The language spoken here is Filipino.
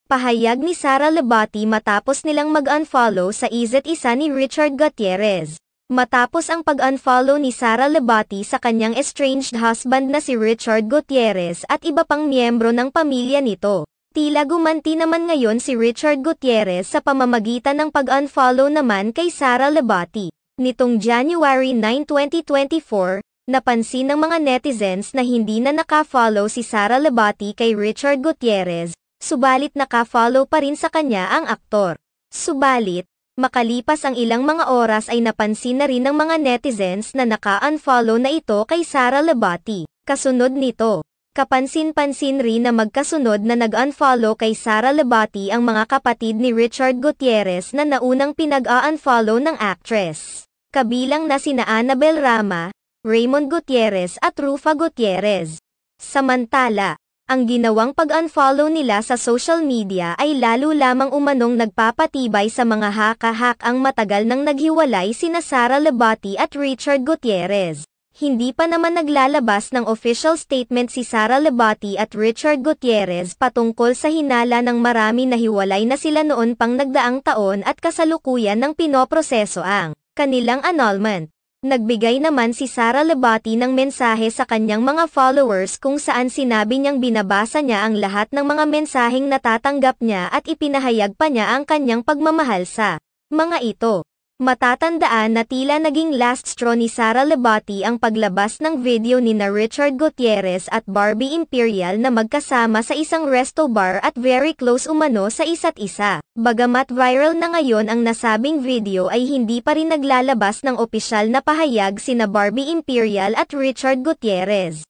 Pahayag ni Sara Lebati matapos nilang mag-unfollow sa isa't isa ni Richard Gutierrez. Matapos ang pag-unfollow ni Sara Lebati sa kanyang estranged husband na si Richard Gutierrez at iba pang miyembro ng pamilya nito, tila gumanti naman ngayon si Richard Gutierrez sa pamamagitan ng pag-unfollow naman kay Sara Lebati. Nitong January 9, 2024, napansin ng mga netizens na hindi na naka-follow si Sara Lebati kay Richard Gutierrez, subalit naka-follow pa rin sa kanya ang aktor. Subalit, makalipas ang ilang mga oras ay napansin na rin ng mga netizens na naka-unfollow na ito kay Sara Lebati. Kasunod nito, kapansin-pansin rin na magkasunod na nag-unfollow kay Sara Lebati ang mga kapatid ni Richard Gutierrez na naunang pinag-unfollow ng actress. Kabilang na sina Annabel Rama, Raymond Gutierrez at Rufa Gutierrez. Samantala, ang ginawang pag-unfollow nila sa social media ay lalo lamang umanong nagpapatibay sa mga haka-hak ang matagal nang naghiwalay sina Sara Lebati at Richard Gutierrez. Hindi pa naman naglalabas ng official statement si Sara Lebati at Richard Gutierrez patungkol sa hinala ng marami na hiwalay na sila noon pang nagdaang taon at kasalukuyan ng pinoproseso ang kanilang annulment. Nagbigay naman si Sara Lebati ng mensahe sa kanyang mga followers kung saan sinabi niyang binabasa niya ang lahat ng mga mensaheng natatanggap niya at ipinahayag pa niya ang kanyang pagmamahal sa mga ito. Matatandaan na tila naging last straw ni Sara Lebati ang paglabas ng video ni na Richard Gutierrez at Barbie Imperial na magkasama sa isang resto bar at very close umano sa isa't isa. Bagamat viral na ngayon ang nasabing video ay hindi pa rin naglalabas ng opisyal na pahayag sina Barbie Imperial at Richard Gutierrez.